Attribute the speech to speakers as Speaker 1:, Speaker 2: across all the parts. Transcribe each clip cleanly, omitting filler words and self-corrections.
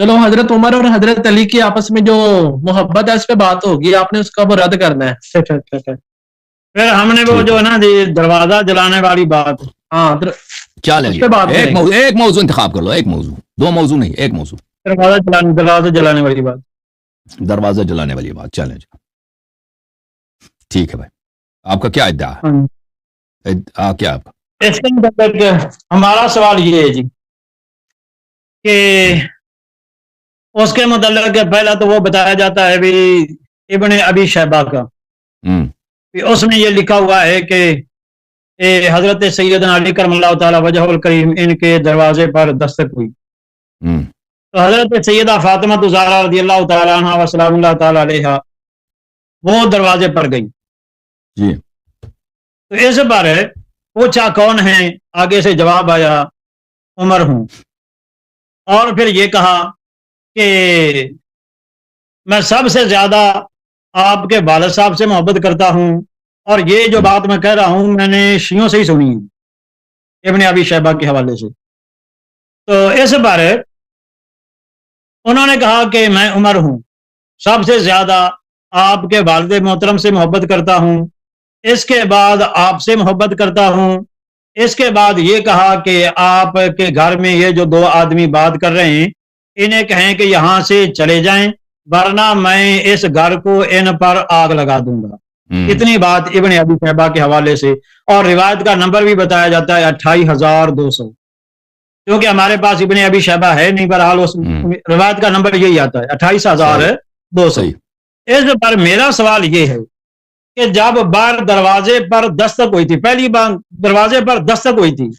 Speaker 1: چلو حضرت عمر اور حضرت علی کی آپس میں جو محبت ہے اس پہ بات ہوگی، آپ نے اس کا وہ رد کرنا ہے.
Speaker 2: پھر ہم نے وہ جو ہے نا دروازہ جلانے والی بات،
Speaker 1: ہاں
Speaker 3: چلیں ایک موضوع انتخاب کر لو، ایک موضوع، دو موضوع نہیں، ایک موضوع.
Speaker 2: دروازہ جلانے والی بات،
Speaker 3: دروازہ جلانے والی بات. چلیں جی ٹھیک ہے بھائی، آپ کا کیا ادعا ہے؟ کیا آپ کا
Speaker 2: اس کے مطلب ہمارا سوال یہ ہے جی کہ اس کے متعلق پہلا تو وہ بتایا جاتا ہے بھی ابن ابی شیبہ کا، اس میں یہ لکھا ہوا ہے کہ حضرت سیدنا علی کرم اللہ تعالی وجہ الکریم ان کے دروازے پر دستک ہوئی. تو حضرت سیدہ فاطمہ الزہرا رضی اللہ تعالی عنہ و سلام اللہ تعالی علیہ وہ دروازے پر گئی
Speaker 3: جی.
Speaker 2: تو اس پر پوچھا کون ہے، آگے سے جواب آیا عمر ہوں، اور پھر یہ کہا کہ میں سب سے زیادہ آپ کے والد صاحب سے محبت کرتا ہوں، اور یہ جو بات میں کہہ رہا ہوں میں نے شیعوں سے ہی سنی ہے ابن ابی شیبہ کے حوالے سے. تو اس پر انہوں نے کہا کہ میں عمر ہوں، سب سے زیادہ آپ کے والد محترم سے محبت کرتا ہوں، اس کے بعد آپ سے محبت کرتا ہوں. اس کے بعد یہ کہا کہ آپ کے گھر میں یہ جو دو آدمی بات کر رہے ہیں انہیں کہیں کہ یہاں سے چلے جائیں ورنہ میں اس گھر کو ان پر آگ لگا دوں گا. اتنی بات ابن ابی شیبہ کے حوالے سے، اور روایت کا نمبر بھی بتایا جاتا ہے 28,200، کیونکہ ہمارے پاس ابن ابی شیبہ ہے نہیں، بہرحال اس روایت کا نمبر یہی آتا ہے 28,200. اس پر میرا سوال یہ ہے کہ جب بار دروازے پر دستک ہوئی تھی، پہلی بار دروازے پر دستک ہوئی تھی،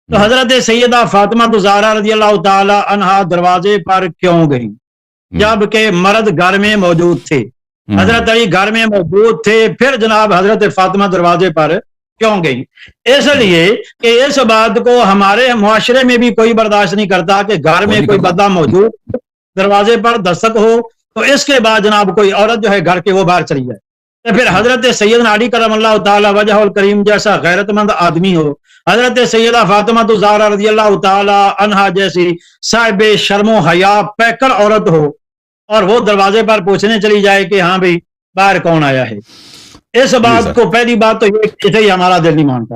Speaker 2: تو حضرت سیدہ فاطمہ الزہرا رضی اللہ تعالی عنہا دروازے پر کیوں گئی جبکہ مرد گھر میں موجود تھے؟ حضرت علی گھر میں موجود تھے، پھر جناب حضرت فاطمہ دروازے پر کیوں گئی؟ اس لیے کہ اس بات کو ہمارے معاشرے میں بھی کوئی برداشت نہیں کرتا کہ گھر میں کوئی بندہ موجود دروازے پر دستک ہو تو اس کے بعد جناب کوئی عورت جو ہے گھر کے وہ باہر چلی جائے. تو پھر حضرت سیدنا علی کرم اللہ تعالی وجہ الکریم جیسا غیرت مند آدمی ہو، حضرت سیدہ فاطمہ الزہرا رضی اللہ تعالی عنہا جیسی صاحب شرم و حیا پیکر عورت ہو، اور وہ دروازے پر پوچھنے چلی جائے کہ ہاں بھئی باہر کون آیا ہے. اس بات کو پہلی بات تو یہ اسے ہی ہمارا دل نہیں مانتا.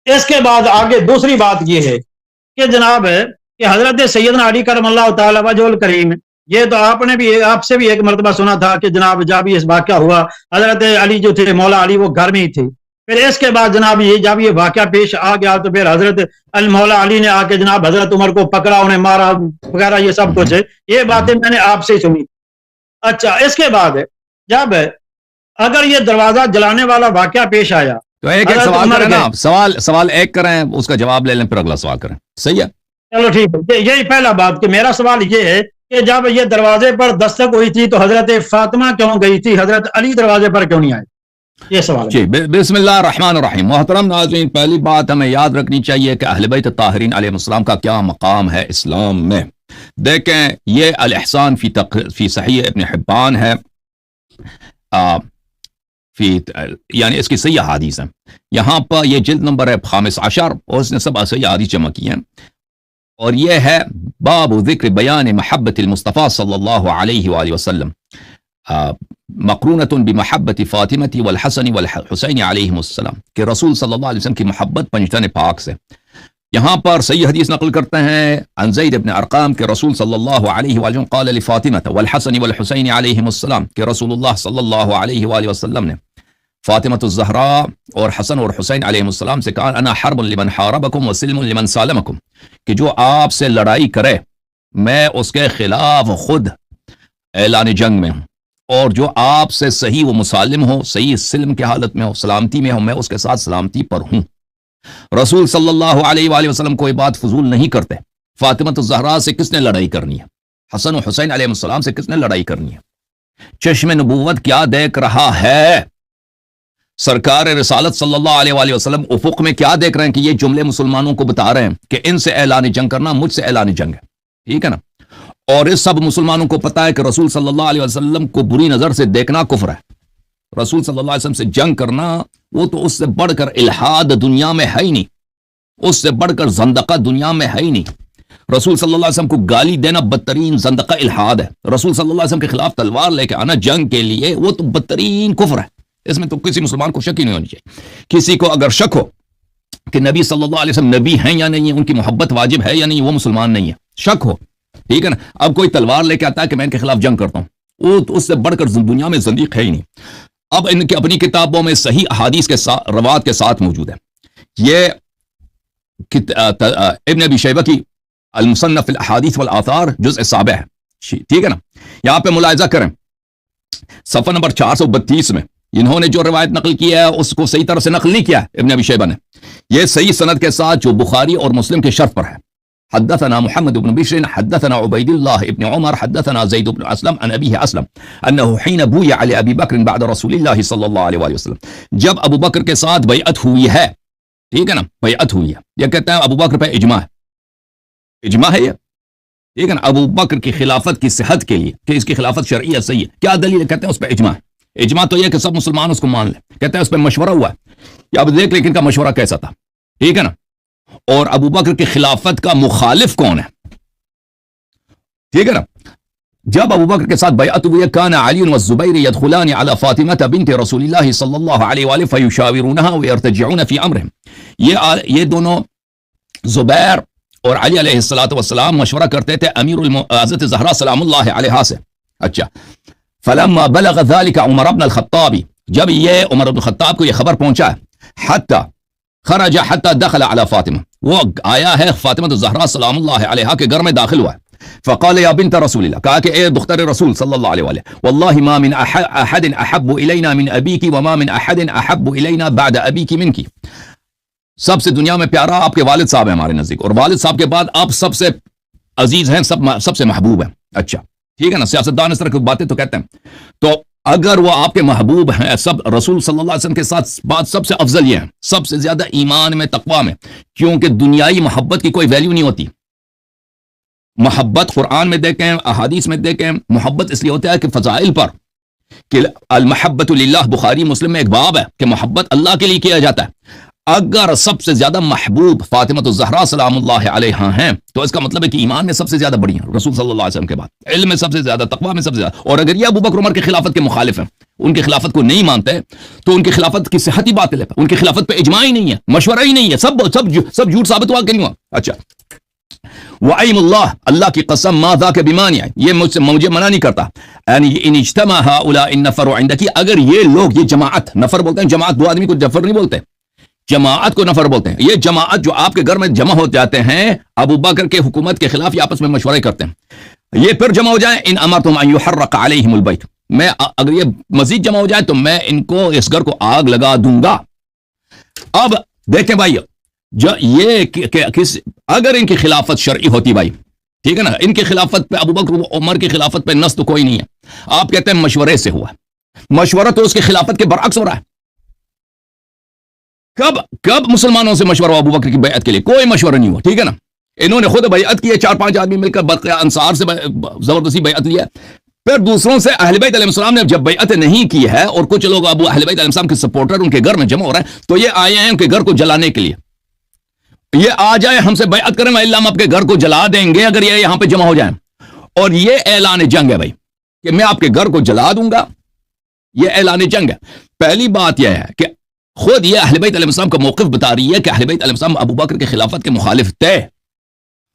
Speaker 2: اس کے بعد آگے دوسری بات یہ ہے کہ جناب کہ حضرت سیدنا علی کرم اللہ تعالی وجہ الکریم، یہ تو آپ نے بھی آپ سے بھی ایک مرتبہ سنا تھا کہ جناب جب یہ واقعہ ہوا حضرت علی جو تھے مولا علی وہ گھر میں ہی تھے. پھر اس کے بعد جناب یہ جب یہ واقعہ پیش آ گیا تو پھر حضرت مولا علی نے آ کے جناب حضرت عمر کو پکڑا، انہیں مارا وغیرہ، یہ سب کچھ ہے. یہ باتیں میں نے آپ سے ہی سنی. اچھا، اس کے بعد جب اگر یہ دروازہ جلانے والا واقعہ پیش آیا
Speaker 3: تو ایک سوال کریں نا، سوال ایک کریں، اس کا جواب لے لیں، پھر اگلا سوال کریں. صحیح ہے، چلو
Speaker 2: ٹھیک ہے. یہی پہلا بات کہ میرا سوال یہ ہے کہ جب یہ دروازے پر دستک ہوئی تھی تو حضرت فاطمہ کیوں گئی تھی، حضرت علی دروازے پر کیوں نہیں آئے؟ یہ سوال
Speaker 3: جی. بسم اللہ الرحمن الرحیم. محترم ناظرین، پہلی بات ہمیں یاد رکھنی چاہیے کہ اہل بیت طاہرین علیہ السلام کا کیا مقام ہے اسلام میں. دیکھیں، یہ الاحسان فی صحیح ابن حبان ہے، یعنی اس کی صحیح احادیث ہیں. یہاں پر یہ جلد نمبر ہے 15 اور اس نے سب صحیح احادیث جمع کی ہیں، اور یہ ہے باب ذکر بیان محبت المصطفیٰ صلی اللہ علیہ وآلہ وسلم مقرونۃ بمحبت فاطمہ والحسن والحسین علیہم السلام، کہ رسول صلی اللہ علیہ وسلم کی محبت پنجتن پاک سے. یہاں پر صحیح حدیث نقل کرتے ہیں عن زید بن ارقام کہ رسول صلی اللہ علیہ وآلہ وسلم قال لفاطمہ والحسن والحسین علیہم السلام، کہ رسول اللہ صلی اللہ علیہ وآلہ وسلم نے فاطمہ الزہراء اور حسن اور حسین علیہ السلام سے کہا انا حرب لمن حاربکم وسلم لمن سالمکم، کہ جو آپ سے لڑائی کرے میں اس کے خلاف خود اعلان جنگ میں ہوں، اور جو آپ سے صحیح و مسالم ہو، صحیح سلم کی حالت میں ہو، سلامتی میں ہو، میں اس کے ساتھ سلامتی پر ہوں. رسول صلی اللہ علیہ وآلہ وسلم کوئی بات فضول نہیں کرتے. فاطمہ الزہراء سے کس نے لڑائی کرنی ہے؟ حسن و حسین علیہ السلام سے کس نے لڑائی کرنی ہے؟ چشم نبوت کیا دیکھ رہا ہے؟ سرکار رسالت صلی اللہ علیہ وآلہ وسلم افق میں کیا دیکھ رہے ہیں کہ یہ جملے مسلمانوں کو بتا رہے ہیں کہ ان سے اعلان جنگ کرنا مجھ سے اعلان جنگ ہے. ٹھیک ہے نا؟ اور اس سب مسلمانوں کو پتا ہے کہ رسول صلی اللہ علیہ وسلم کو بری نظر سے دیکھنا کفر ہے. رسول صلی اللہ علیہ وسلم سے جنگ کرنا وہ تو اس سے بڑھ کر الحاد دنیا میں ہے ہی نہیں، اس سے بڑھ کر زندقہ دنیا میں ہے ہی نہیں. رسول صلی اللہ علیہ وسلم کو گالی دینا بدترین زندقہ الحاد ہے. رسول صلی اللہ علیہ وسلم کے خلاف تلوار لے کے آنا جنگ کے لیے وہ تو بدترین کفر ہے. اس میں تو کسی مسلمان کو شک ہی نہیں ہونی چاہیے. کسی کو اگر شک ہو کہ نبی صلی اللہ علیہ وسلم نبی ہیں یا نہیں ہے, ان کی محبت واجب ہے یا نہیں, وہ مسلمان نہیں ہے, شک ہو, ٹھیک ہے نا. اب کوئی تلوار لے کے آتا ہے کہ میں ان کے خلاف جنگ کرتا ہوں, وہ تو اس سے بڑھ کر دنیا میں زندیق ہے ہی نہیں. اب ان کے اپنی کتابوں میں صحیح احادیث کے روایات کے ساتھ موجود ہے. یہ ابن ابی شیبہ کی المصنف الاحادیث والآثار جزء 7 ہے, ٹھیک ہے نا. یہاں پہ ملاحظہ کریں صفحہ نمبر 432 میں انہوں نے جو روایت نقل کیا ہے اس کو صحیح طرح سے نقل نہیں کیا ہے ابن ابی شیبہ نے. یہ صحیح سند کے ساتھ جو بخاری اور مسلم کے شرط پر ہے. حدثنا محمد بن بشر حدثنا عبید اللہ ابن عمر حدثنا زید بن اسلم عن ابیہ اسلم انه حين بویع علی ابی بکر بعد رسول اللہ صلی اللہ علیہ وآلہ وسلم, جب ابو بکر کے ساتھ بیعت ہوئی ہے, ٹھیک ہے نا, بیعت ہوئی ہے, یہ کہتے ہیں ابو بکر پہ اجماع ہے, اجماع ہے یہ, ٹھیک ہے نا. ابو بکر کی خلافت کی صحت کے لیے کہ اس کی خلافت شرعی ہے, صحیح ہے, کیا دلیل ہے؟ کہتے ہیں اس پہ اجماع ہے. اجماع تو یہ کہ سب مسلمان اس کو مان لیں, کہتے ہیں اس پہ مشورہ ہوا ہے. یا اب دیکھ لیں کہ ان کا مشورہ کیسا تھا, ٹھیک ہے نا. اور ابو بکر کی خلافت کا مخالف کون ہے, ٹھیک ہے نا. جب ابو بکر کے ساتھ بیعت ہوئی, کان علی والزبیر يدخلان على فاطمہ بنت رسول اللہ صلی اللہ علیہ وآلہ فیشاورونها ویرتجعون فی امرهم. یہ دونوں زبیر اور علی علیہ السلام مشورہ کرتے تھے امیر حضرت زہرا سلام اللہ علیہا سے. اچھا, فلما بلغ ذلك عمر بن الخطاب, جب یہ عمر بن الخطاب کو یہ خبر پہنچا, حتی خرج حتی دخل على فاطمہ, وہ آیا ہے فاطمہ زہرا سلام اللہ علیہا کے گھر میں داخل ہوا ہے. فقال یا بنت رسول اللہ, کہا کہ اے دختر رسول صلی اللہ علیہ وآلہ, واللہ ما من احد احب الینا من ابیک وما من احد احب الینا بعد ابیک منک. سب سے دنیا میں پیارا آپ کے والد صاحب ہیں ہمارے نزدیک, اور والد صاحب کے بعد آپ سب سے عزیز ہیں, سب سے محبوب ہیں. اچھا, ٹھیک ہے نا. سیاستدان اس طرح کی باتیں تو کہتے ہیں. تو اگر وہ آپ کے محبوب ہیں, سب رسول صلی اللہ علیہ وسلم کے ساتھ بات سب سے افضل یہ ہیں, سب سے زیادہ ایمان میں تقوی میں, کیونکہ دنیائی محبت کی کوئی ویلیو نہیں ہوتی. محبت قرآن میں دیکھیں, احادیث میں دیکھیں, محبت اس لیے ہوتا ہے کہ فضائل پر, کہ المحبت للہ, بخاری مسلم میں ایک باب ہے کہ محبت اللہ کے لیے کیا جاتا ہے. اگر سب سے زیادہ محبوب فاطمہ الزہرا سلام اللہ علیہا ہیں تو اس کا مطلب ہے کہ ایمان میں سب سے زیادہ بڑی ہیں رسول صلی اللہ علیہ وسلم کے بعد, علم میں سب سے زیادہ, تقوی میں سب سے زیادہ. اور اگر یہ ابو بکر عمر کی خلافت کے مخالف ہیں, ان کی خلافت کو نہیں مانتے, تو ان کی خلافت کی صحت ہی باطل ہے, ان کی خلافت پہ اجماع ہی نہیں ہے, مشورہ ہی نہیں ہے, سب جھوٹ ثابت ہوا کہ نہیں ہوا. اچھا, وَأَيْمُ اللَّهِ, اللہ کی قسم, ما ذاک بمانع, یہ مجھے منع نہیں کرتا. یعنی ان اجتمع هؤلاء النفر عندك, اگر یہ لوگ, یہ جماعت, نفر بولتے ہیں جماعت, دو آدمی کو نفر نہیں بولتے, جماعت کو نفر بولتے ہیں. یہ جماعت جو آپ کے گھر میں جمع ہو جاتے ہیں ابو بکر کے حکومت کے خلاف, یہ آپس میں مشورے کرتے ہیں, یہ پھر جمع ہو جائیں, ان امرتم ان يحرق عليهم البيت, میں اگر یہ مزید جمع ہو جائے تو میں ان کو, اس گھر کو آگ لگا دوں گا. اب دیکھیں بھائی, اگر ان کی خلافت شرعی ہوتی بھائی, ٹھیک ہے نا, ان کی خلافت پہ, ابو بکر عمر کی خلافت پہ نص تو کوئی نہیں ہے. آپ کہتے ہیں مشورے سے ہوا, مشورہ تو اس کی خلافت کے برعکس ہو رہا ہے. کب مسلمانوں سے مشورہ ہوا ابو بکر کی بیعت کے لیے؟ کوئی مشورہ نہیں ہوا, ٹھیک ہے نا. انہوں نے خود بیعت کی ہے, 4-5 آدمی مل کر بقیہ انصار سے زبردستی بیعت لیا. پھر دوسروں سے اہل بیت علیہ السلام نے جب بیعت نہیں کی ہے, اور کچھ لوگ ابو اہل بیت علیہ السلام کے سپورٹر ان کے گھر میں جمع ہو رہے ہیں, تو یہ آئے ہیں ان کے گھر کو جلانے کے لیے. یہ آ جائے ہم سے بیعت کریں, اللہ ہم آپ کے گھر کو جلا دیں گے اگر یہ یہاں پہ جمع ہو جائیں. اور یہ اعلان جنگ ہے بھائی, کہ میں آپ کے گھر کو جلا دوں گا, یہ اعلان جنگ ہے. پہلی بات یہ ہے کہ خود یہ اہل بیت علیہ السلام کا موقف بتا رہی ہے کہ اہل بیت علیہ السلام ابو بکر کے خلافت کے مخالف تھے,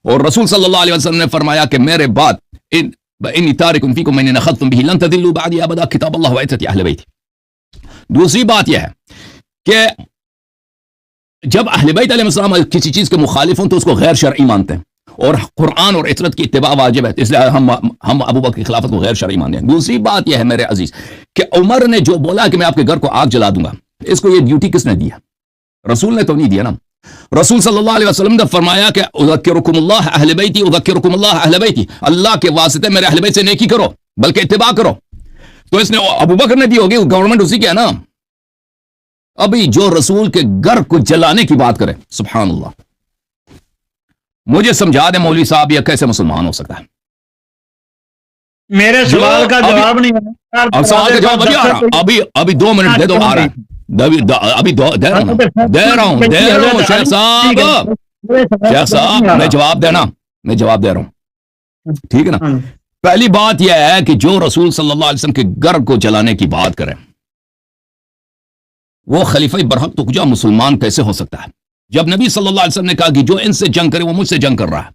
Speaker 3: اور رسول صلی اللہ علیہ وسلم نے فرمایا کہ میرے بعد انی تارک فیکم من اخذتم به لن تضلوا بعدی ابدا, کتاب اللہ و عترتی اہل بیت. دوسری بات یہ ہے کہ جب اہل بیت علیہ السلام کسی چیز کے مخالف ہوں تو اس کو غیر شرعی مانتے ہیں, اور قرآن اور عترت کی اتباع واجب ہے, اس لیے ہم ابو بکر کی خلافت کو غیر شرعی مانتے ہیں. دوسری بات یہ ہے میرے عزیز کہ عمر نے جو بولا کہ میں آپ کے گھر کو آگ جلا دوں گا, اس کو یہ ڈیوٹی کس نے دیا؟ رسول نے تو نہیں دیا نا. رسول صلی اللہ علیہ وسلم نے فرمایا کہ اذکرکم اللہ اہل بیتی, اذکرکم اللہ اہل بیتی, اللہ کے واسطے میرے اہل بیت سے نیکی کرو, بلکہ اتباع کرو. تو اس نے ابو بکر نے دی ہوگی, گورنمنٹ اسی کی ہے نا. ابھی جو رسول کے گھر کو جلانے کی بات کرے, سبحان اللہ, مجھے سمجھا دیں مولوی صاحب یہ کیسے مسلمان ہو سکتا ہے؟
Speaker 2: میرے سوال کا جواب نہیں ہے.
Speaker 3: اب سوال کا جواب ابھی آ رہا, ابھی 2 منٹ دے دو, آ رہا ہے ابھی دے رہا ہوں شیخ صاحب, میں جواب دینا, میں جواب دے رہا ہوں، ٹھیک ہے نا؟ پہلی بات یہ ہے کہ جو رسول صلی اللہ علیہ وسلم کے گھر کو جلانے کی بات کرے وہ خلیفہ برحق تو کجا مسلمان کیسے ہو سکتا ہے؟ جب نبی صلی اللہ علیہ وسلم نے کہا کہ جو ان سے جنگ کرے وہ مجھ سے جنگ کر رہا ہے،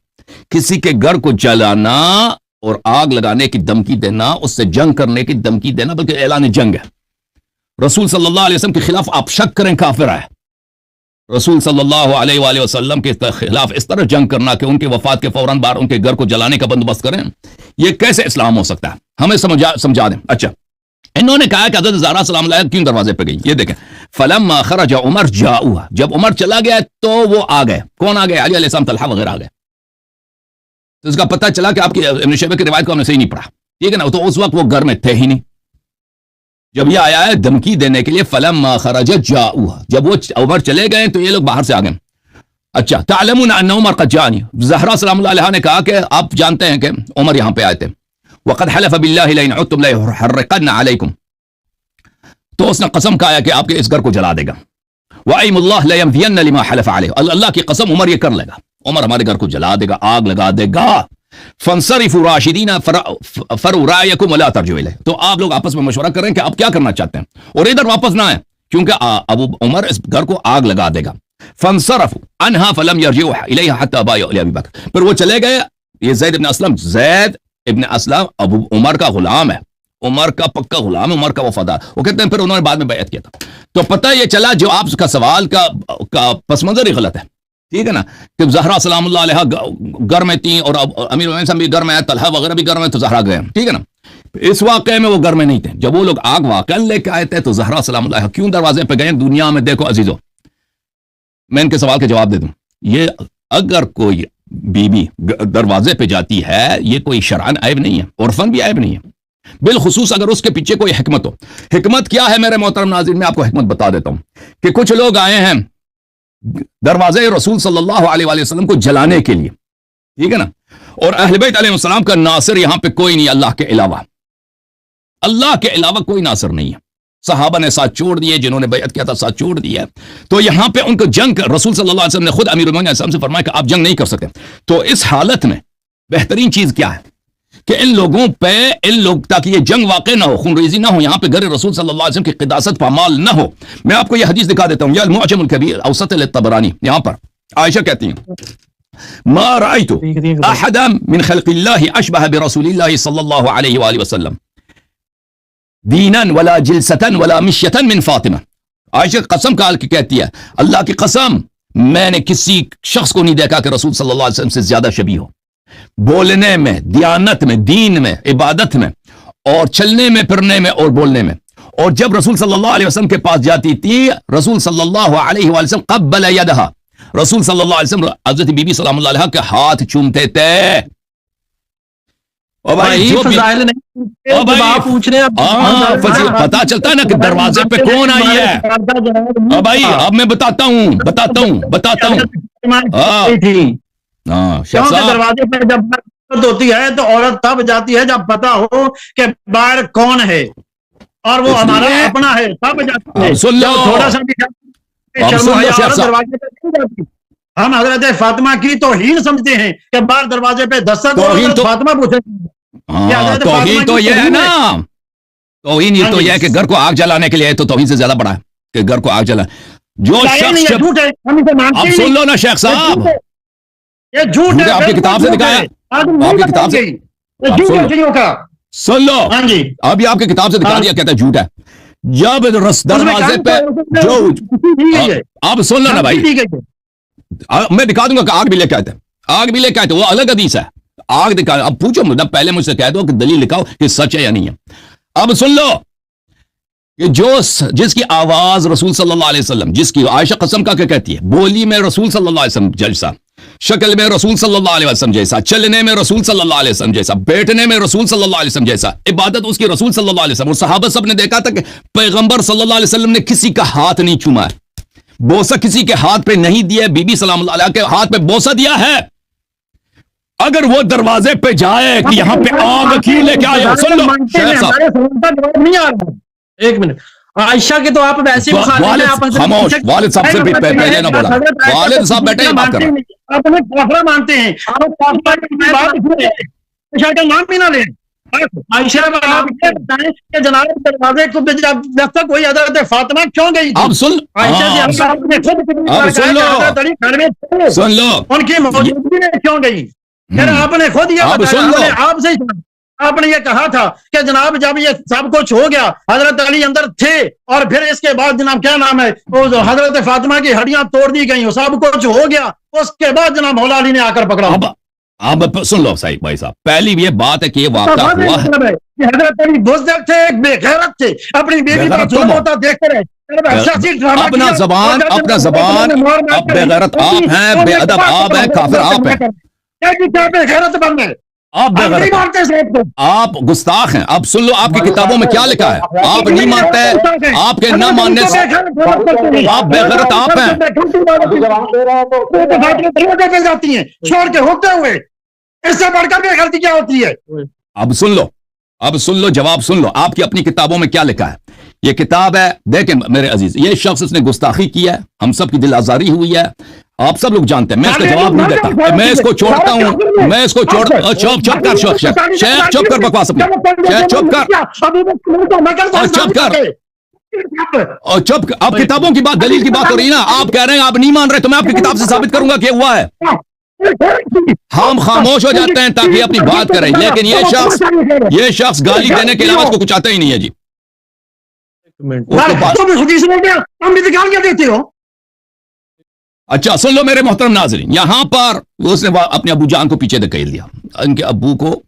Speaker 3: کسی کے گھر کو جلانا اور آگ لگانے کی دھمکی دینا، اس سے جنگ کرنے کی دھمکی دینا بلکہ اعلان جنگ ہے۔ رسول صلی اللہ علیہ وسلم کے خلاف آپ شک کریں کافر ہے، رسول صلی اللہ علیہ وآلہ وسلم کے خلاف اس طرح جنگ کرنا کہ ان کے وفات کے فوراً بعد ان کے گھر کو جلانے کا بندوبست کریں، یہ کیسے اسلام ہو سکتا ہے؟ ہمیں سمجھا دیں۔ اچھا، انہوں نے کہا کہ حضرت زہرا سلام اللہ کیوں دروازے پہ گئی؟ یہ دیکھیں، فلما خرج عمر جاؤها، جب عمر چلا گیا تو وہ آ گئے۔ کون آ گئے؟ علی علیہ السلام، طلحہ وغیرہ آ گئے۔ تو اس کا پتہ چلا کہ آپ کی ابن شیبہ کی روایت کو ہم نے صحیح نہیں پڑھا، ٹھیک ہے نا؟ تو اس وقت وہ گھر میں تھے ہی نہیں جب یہ آیا ہے دھمکی دینے کے لیے۔ فلما خرج جاؤها، جب وہ عمر چلے گئے تو یہ لوگ باہر سے آ گئے۔ اچھا، تعلمون ان عمر قد جاءنی، زہرا سلام اللہ علیہ نے کہا کہ آپ جانتے ہیں کہ عمر یہاں پہ آئے تھے۔ وقد حلف بالله لئن عدتم ليحرقن عليكم، تو اس نے قسم کھایا کہ آپ کے اس گھر کو جلا دے گا۔ وَأَيْمُ اللَّهِ لَيَمْضِيَنَّ لِمَا حَلَفَ عَلَيْهِ، اللہ کی قسم عمر یہ کر لے گا، عمر ہمارے گھر کو جلا دے گا، آگ لگا دے گا۔ فَانصَرِفُوا رَاشِدِينَ فَرُوا رَأْيَكُمْ وَلَا تَرْجِعُوا إِلَيْهِ، تو آپ لوگ آپس میں مشورہ کریں کہ آپ کیا کرنا چاہتے ہیں اور ادھر واپس نہ آئیں، کیونکہ ابو عمر اس گھر کو آگ لگا دے گا۔ فَانصَرَفُوا عَنْهَا فَلَمْ يَرْجِعُوا إِلَيْهَا حَتَّى بَايَعُوا لِأَبِي بَكْرٍ، پھر وہ چلے گئے۔ یہ زید ابن اسلم ابو عمر کا غلام ہے، عمر کا پکا غلام ہے، عمر کا وفادار۔ وہ کہتے ہیں پھر انہوں نے بعد میں بیعت کیا تھا۔ تو پتہ یہ چلا جو آپ کا سوال کا پس منظر ہی غلط ہے، ٹھیک ہے نا؟ کہ زہرا سلام اللہ علیہ گھر میں تھیں اور امیر المومنین صاحب بھی گھر میں آئے، طلحہ وغیرہ بھی گھر میں، تو زہرا گئے، ٹھیک ہے نا؟ اس واقعے میں وہ گھر میں نہیں تھے جب وہ لوگ آگ واقعہ لے کے آئے تھے، تو زہرا سلام اللہ کیوں دروازے پہ گئے؟ دنیا میں دیکھو عزیزو، میں ان کے سوال کے جواب دے دوں، یہ اگر کوئی بی بی دروازے پہ جاتی ہے یہ کوئی شرعن عیب نہیں ہے، عرفن بھی عیب نہیں ہے، بالخصوص اگر اس کے پیچھے کوئی حکمت ہو۔ حکمت کیا ہے میرے محترم ناظرین؟ میں آپ کو حکمت بتا دیتا ہوں کہ کچھ لوگ آئے ہیں دروازے رسول صلی اللہ علیہ وآلہ وسلم کو جلانے کے لیے، ٹھیک ہے نا؟ اور اہل بیت علیہ السلام کا ناصر یہاں پہ کوئی نہیں اللہ کے علاوہ، اللہ کے علاوہ کوئی ناصر نہیں ہے۔ صحابہ نے ساتھ چھوڑ دیے، جنہوں نے بیعت کیا تھا ساتھ چھوڑ دیا، تو یہاں پہ ان کو جنگ رسول صلی اللہ علیہ وسلم نے خود امیر المومنین علیہ السلام سے فرمایا کہ آپ جنگ نہیں کر سکتے۔ تو اس حالت میں بہترین چیز کیا ہے کہ ان لوگوں پہ تاکہ یہ جنگ واقع نہ ہو، خون ریزی نہ ہو، یہاں پہ گھر رسول صلی اللہ علیہ وسلم کی قداست پامال نہ ہو۔ میں آپ کو یہ حدیث دکھا دیتا ہوں، یہ المعجم الکبیر اوسط للطبرانی، یہاں پر عائشہ کہتی ہیں ما رأيت احدا من خلق اللہ اشبہ برسول اللہ صلی اللہ علیہ وآلہ وسلم دینا ولا جلسة ولا مشیة من فاطمہ۔ عائشہ قسم کھا کے کہتی ہے اللہ کی قسم میں نے کسی شخص کو نہیں دیکھا کہ رسول صلی اللہ علیہ وسلم سے زیادہ شبیہ ہو، بولنے میں، دیانت میں، دین میں، عبادت میں، اور چلنے میں، پھرنے میں اور بولنے میں۔ اور جب رسول صلی اللہ علیہ وسلم کے پاس جاتی تھی، رسول صلی اللہ علیہ وآلہ وسلم قبل یدہا، رسول صلی اللہ علیہ وسلم حضرت بی بی سلام اللہ علیہ کے ہاتھ چومتے تھے۔ پتا چلتا ہے نا کہ دروازے پہ کون آئی ہے۔ بھائی اب میں بتاتا ہوں
Speaker 2: دروازے پہ جب بات ہوتی ہے تو عورت تب جاتی ہے جب پتا ہو کہ باہر کون ہے اور وہ ہمارا اپنا ہے، تب جاتی ہے۔ تھوڑا سا دروازے پہ ہم حضرت فاطمہ کی توہین سمجھتے ہیں کہ باہر دروازے پہ دستک فاطمہ پوچھیں۔
Speaker 3: توہین تو یہ ہے نا، توہین یہ تو یہ ہے کہ گھر کو آگ جلانے کے لیے، تو توہین سے زیادہ بڑا ہے کہ گھر کو آگ جلا جو شخص۔ اب سن لو نا شیخ صاحب،
Speaker 2: یہ جھوٹ ہے،
Speaker 3: آپ کی کتاب سے دکھایا، آپ کی کتاب سے سن لو، اب یہ آپ کی کتاب سے دکھا دیا کہتا ہے جھوٹ ہے۔ جب دروازے پہ جو آپ سن لو نا بھائی، میں دکھا دوں گا کہ آگ بھی لے کے آئے تھے، آگ بھی لے کے آئے تھے، وہ الگ حدیث ہے۔ آگ دکھا، اب پوچھو مطلب پہلے مجھ سے کہہ دو کہ دلیل دکھاؤ کہ سچ ہے یا نہیں ہے۔ اب سن لو کہ جس کی آواز رسول صلی اللہ علیہ وسلم، جس کی عائشہ قسم کا کہتی ہے، بولی میں رسول صلی اللہ علیہ وسلم جیسا، شکل میں رسول صلی اللہ علیہ وسلم جیسا، چلنے میں رسول صلی اللہ علیہ وسلم جیسا، بیٹھنے میں رسول صلی اللہ علیہ وسلم جیسا، عبادت اس کی رسول صلی اللہ علیہ وسلم، اور صحابہ سب نے دیکھا تھا کہ پیغمبر صلی اللہ علیہ وسلم نے کسی کا ہاتھ نہیں چوما ہے، بوسہ کسی کے ہاتھ پہ نہیں دیا، بی بی سلام اللہ علیہ کے ہاتھ پہ بوسہ دیا ہے۔ اگر وہ دروازے پہ جائے کہ یہاں پہ آگ کی لے کے آئے، سن لو شیخ صاحب،
Speaker 1: ایک منٹ، عائشہ کے تو آپ ویسے
Speaker 3: والد خاموش، والد صاحب سے بھی پہلے نہ بولا، والد صاحب بیٹھے ہیں، بات کر رہے ہیں۔
Speaker 2: اپنے کافر مانتے ہیں، عائشہ کا نام بھی نہ لیں۔ عائشہ آپ یہ بتائیں کہ جناب دروازے کو جب تک کوئی حضرت فاطمہ کیوں گئی تھی؟
Speaker 3: اب سن،
Speaker 2: عائشہ سے ہم صاحب نے خود
Speaker 3: اب سن لو،
Speaker 2: حضرت علی گھر میں تھے،
Speaker 3: سن لو،
Speaker 2: ان کی موجودگی میں کیوں گئی؟ پھر آپ نے خود یہ
Speaker 3: اب
Speaker 2: بتایا،
Speaker 3: سن لو،
Speaker 2: آپ سے آپ نے یہ کہا تھا کہ جناب جب یہ سب کچھ ہو گیا حضرت علی اندر تھے، اور پھر اس کے بعد جناب کیا نام ہے وہ حضرت فاطمہ کی ہڈیاں توڑ دی گئیں، سب کچھ ہو گیا، اس کے بعد جناب مولا علی نے آ کر پکڑا۔
Speaker 3: اب سن لو صحیح بھائی صاحب، پہلی یہ بات ہے کہ یہ واقعہ ہوا ہے،
Speaker 2: حضرت علی بزدل تھے، ایک بے غیرت تھے، اپنی بیوی پر ظلم ہوتا دیکھتے رہے،
Speaker 3: اپنا زبان اب بے غیرت آپ ہیں، بے ادب آپ ہیں، کافر آپ ہیں،
Speaker 2: بے غیرت بن گئے،
Speaker 3: آپ بے غیرت ہیں، آپ گستاخ ہیں۔ اب سن لو آپ کی کتابوں میں کیا لکھا ہے، آپ نہیں مانتے، آپ کے نہ ماننے سے آپ بے غیرت آپ ہیں۔
Speaker 2: جاتی ہیں چھوڑ کے ہوتے ہوئے، اس سے بڑھ کر بے غیرتی کیا ہوتی ہے؟
Speaker 3: اب سن لو، اب سن لو، جواب سن لو، آپ کی اپنی کتابوں میں کیا لکھا ہے۔ یہ کتاب ہے، دیکھیں میرے عزیز، یہ شخص اس نے گستاخی کی ہے، ہم سب کی دل آزاری ہوئی ہے، آپ سب لوگ جانتے ہیں، میں اس کا جواب نہیں دیتا، میں اس کو چھوڑتا ہوں، میں اس کو چھوڑتا ہوں۔ چپ کر شیخ، چپ کر بکواس اپنی، شیخ چپ کر، چپ کر، اور چپ کر۔ اب کتابوں کی بات، دلیل کی بات ہو رہی ہے نا، آپ کہہ رہے ہیں آپ نہیں مان رہے، تو میں آپ کی کتاب سے ثابت کروں گا کہ ہوا ہے۔ ہم خاموش ہو جاتے ہیں تاکہ اپنی بات کریں، لیکن یہ شخص گالی دینے کے علاوہ اس کو کچھ آتا ہی نہیں ہے جی۔ اچھا سن لو میرے محترم ناظرین، یہاں پر اس نے اپنے ابو جان کو پیچھے دھکیل دیا، ان کے ابو کو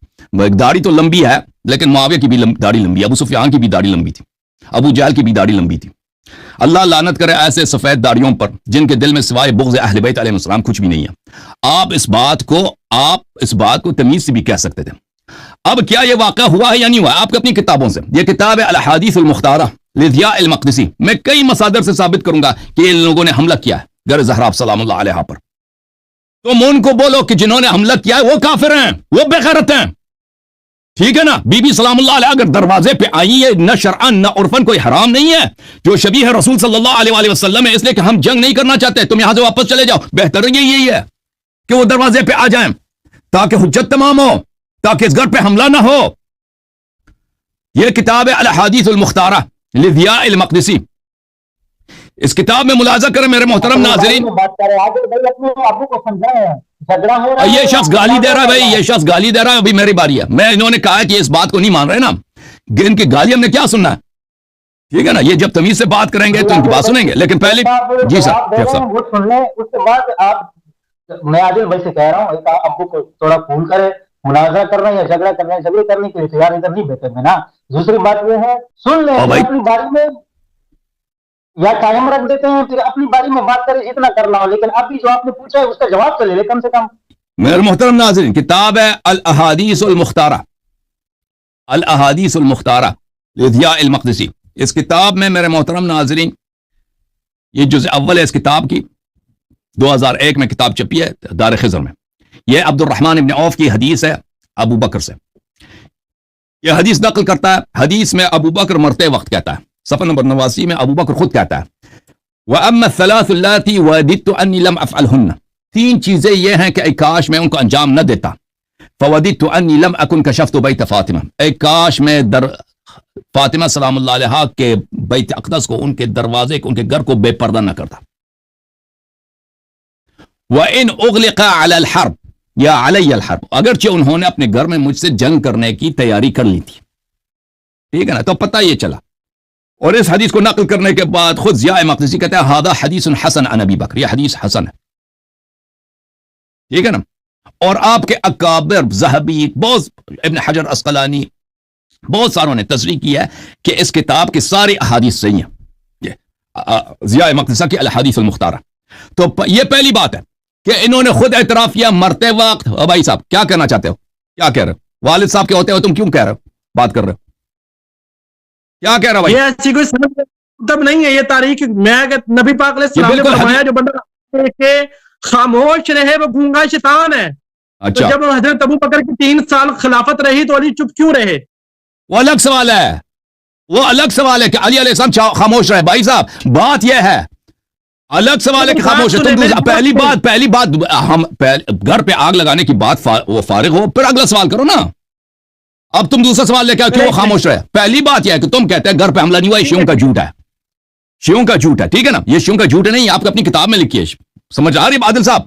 Speaker 3: داڑھی تو لمبی ہے، لیکن معاویہ کی بھی داڑھی لمبی ہے، ابو سفیان کی بھی داڑھی لمبی تھی، ابو جہل کی بھی داڑھی لمبی تھی۔ اللہ لعنت کرے ایسے سفید داڑھیوں پر جن کے دل میں سوائے بغض اہل بیت علیہ السلام کچھ بھی نہیں ہے۔ آپ اس بات کو تمیز سے بھی کہہ سکتے تھے۔ اب کیا یہ واقعہ ہوا ہے یا نہیں ہوا ہے؟ آپ کی اپنی کتابوں سے، یہ کتاب ہے الاحادیث المختارہ لضیاء المقدسی، میں کئی مصادر سے ثابت کروں گا کہ ان لوگوں نے حملہ کیا ہے گر زہرا سلام اللہ علیہ پر۔ تم ان کو بولو کہ جنہوں نے حملہ کیا ہے وہ کافر ہیں، وہ بے غیرت ہیں، ٹھیک ہے نا؟ بی بی سلام اللہ علیہ اگر دروازے پہ آئی ہے، نہ شرعن نہ عرفن کوئی حرام نہیں ہے، جو شبیہ رسول صلی اللہ علیہ وسلم ہے، اس لیے کہ ہم جنگ نہیں کرنا چاہتے، تم یہاں سے واپس چلے جاؤ، بہتر یہی ہے کہ وہ دروازے پہ آ جائیں تاکہ حجت تمام ہو، تاکہ اس گھر پہ حملہ نہ ہو۔ یہ کتاب ہے الاحادیث المختارہ لضیاء المقدسی، اس کتاب میں ملاحظہ کریں میرے محترم ناظرین، یہ شخص گالی دے رہا ہے، بھائی یہ شخص گالی دے رہا ہے، ابھی میری باری ہے، میں انہوں نے کہا ہے کہ اس بات کو نہیں مان رہے نا، ان کی گالی ہم نے کیا سننا ہے، ٹھیک ہے نا؟ یہ جب تمیز سے بات کریں گے تو ان کی بات سنیں گے، لیکن پہلے جی صاحب
Speaker 4: وہ سن لیں، اس کے بعد آپ، میں عادل بھائی سے کہہ رہا ہوں ابو کو تھوڑا فون کرے، مناظرہ کرنا یا جھگڑا کرنا ہے، جھگڑے کرنے کے اختیار ادھر نہیں بیٹھے میں نا۔ دوسری بات یہ ہے سن لیں اپنی باری میں، یا قائم رکھ دیتے ہیں پھر اپنی باری میں بات کریں، اتنا کرنا ہو، لیکن ابھی جو آپ نے پوچھا ہے اس کا جواب تو لے لے کم سے کم۔
Speaker 3: میرے محترم ناظرین، کتاب ہے الاحادیث المختارہ، الاحادیث المختارہ لضیاء المقدسی، اس کتاب میں میرے محترم ناظرین یہ جزء اول ہے اس کتاب کی، 2001 میں کتاب چھپی ہے دار خضر میں۔ یہ عبد الرحمن ابن عوف کی حدیث ہے ابو بکر سے، یہ حدیث نقل کرتا ہے، حدیث میں ابو بکر مرتے وقت کہتا ہے، صفحہ نمبر 89 میں ابو بکر خود کہتا ہے وَأَمَّا الثَّلَاثُ اللَّاتِي وَدِدْتُ أَنِّي لَمْ أَفْعَلْهُنَّ، تین چیزیں یہ ہیں کہ اے کاش میں ان کو انجام نہ دیتا، فَوَدِدْتُ أَنِّي لَمْ أَكُنْ كَشَفْتُ بَيْتَ فاطمہ، اے کاش میں فاطمہ سلام اللہ علیہا کے بیت اقدس کو، ان کے دروازے کو، ان کے گھر کو بے پردہ نہ کرتا۔ وَإِنْ أُغْلِقَ عَلَى الْحَرْبِ یا عَلَيَّ الْحَرْبِ، اگرچہ انہوں نے اپنے گھر میں مجھ سے جنگ کرنے کی تیاری کر لی تھی، ٹھیک ہے نا؟ تو پتہ یہ چلا، اور اس حدیث کو نقل کرنے کے بعد خود ضیاء مقدسی کہتا ہے ہذا حدیث حسن عن ابی بکر، یہ حدیث حسن ہے، ٹھیک ہے نا؟ اور آپ کے اکابر ذہبی، بہت ابن حجر عسقلانی، بہت ساروں نے تصریح کی ہے کہ اس کتاب کی ساری احادیث صحیح ہیں، یہ ضیاء مقدسی کی الاحادیث المختارہ۔ تو یہ پہلی بات ہے کہ انہوں نے خود اعتراف کیا مرتے وقت۔ بھائی صاحب کیا کہنا چاہتے ہو، کیا کہہ رہے ہو؟ والد صاحب کے ہوتے ہو تم کیوں کہہ رہے ہو، بات کر رہے ہو، کیا کہہ رہا بھائی؟
Speaker 1: یہ ایسی کوئی مطلب نہیں ہے، یہ تاریخ میں نبی پاک علیہ السلام نے فرمایا جو بندہ کہ خاموش رہے وہ گونگا شیطان ہے۔
Speaker 3: اچھا،
Speaker 1: جب حضرت ابو بکر کی 3 سال خلافت رہی تو علی چپ کیوں رہے؟
Speaker 3: وہ الگ سوال ہے، وہ الگ سوال ہے کہ علی علیہ السلام خاموش رہے. بھائی صاحب بات یہ ہے, الگ سوال ہے کہ خاموش ہے. تم پہلی بات ہم گھر پہ آگ لگانے کی بات وہ فارغ ہو, پھر اگلا سوال کرو نا. اب تم دوسرا سوال لے کے کیوں خاموش رہے. پہلی بات یہ ہے کہ تم کہتے ہیں گھر پہ حملہ نہیں ہوا, یہ شیعوں کا جھوٹ ہے. شیعوں کا جھوٹ ہے, ٹھیک ہے نا, یہ شیعوں کا جھوٹ ہے نہیں, آپ کو اپنی کتاب میں لکھی ہے. سمجھ آ رہی ہے عادل صاحب؟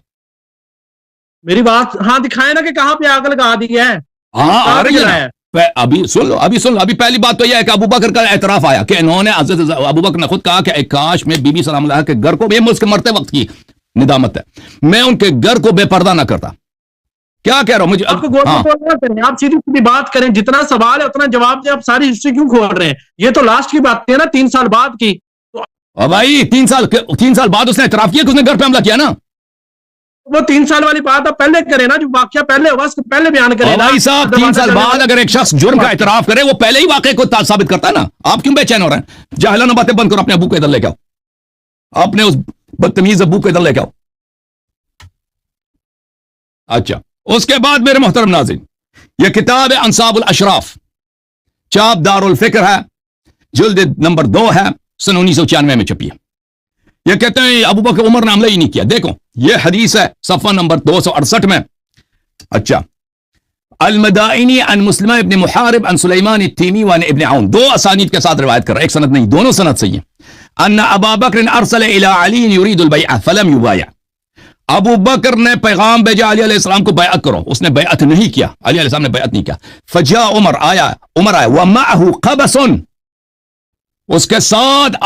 Speaker 1: میری بات ہاں دکھائے نا کہ کہاں پہ آگ لگا دی ہے.
Speaker 3: ہاں آ رہی ہے. ابھی سن لو, ابھی پہلی بات تو یہ ہے کہ ابو بکر کا اعتراف آیا کہ انہوں نے حضرت ابو بکر نے خود کہا کہ کاش میں بی بی سلام اللہ کے گھر کو, یہ مجھ کے مرتے وقت کی ندامت ہے, میں ان کے گھر کو بے پردہ نہ کرتا. کیا کہہ رہا ہوں مجھے
Speaker 1: آپ سیدھی سیدھی بات کریں, جتنا سوال ہے اتنا جواب دیں. آپ ساری ہسٹری کیوں کھول رہے ہیں؟ یہ تو لاسٹ کی بات ہے نا, 3 سال بعد کی.
Speaker 3: بھائی 3 سال بعد اس نے اعتراف کیا کہ اس نے گھر پہ حملہ کیا نا.
Speaker 1: وہ 3 سال والی بات آپ پہلے کریں نا, جو واقعہ پہلے ہوا اس کو پہلے بیان کریں.
Speaker 3: بھائی صاحب 3 سال بعد اگر ایک شخص جرم کا اعتراف کرے, وہ پہلے ہی واقعے کو ثابت کرتا ہے نا. آپ کیوں بے چین ہو رہے ہیں؟ جاہلانہ باتیں بند کرو, اپنے ابو کو ادھر لے کے آؤ, اپنے اس بدتمیز ابو کو ادھر لے کے آؤ. اچھا, اس کے بعد میرے محترم ناظرین, یہ کتاب ہے انصاب الاشراف, چاپ دار الفکر ہے, جلد نمبر 2 ہے, سن 1996 میں چھپی ہے. یہ کہتے ہیں ابو بکر عمر نے حملہ ہی نہیں کیا. دیکھو یہ حدیث ہے صفحہ نمبر 268 میں. اچھا, المدائنی عن مسلمہ ابن محارب عن سلیمان التیمی وعن ابن عون, 2 اسانید کے ساتھ روایت کر رہا ہے, ایک سند نہیں, دونوں سند صحیح ہیں. ان ابا بکر ارسل الى علی یرید البیعہ فلم یبایع, ابو بکر نے پیغام بھیجا علی علیہ السلام کو بیعت کرو, اس نے بیعت نہیں کیا, علی علیہ السلام نے بیعت نہیں کیا. فجاء عمر آیا ومعه قبس, اس کے ساتھ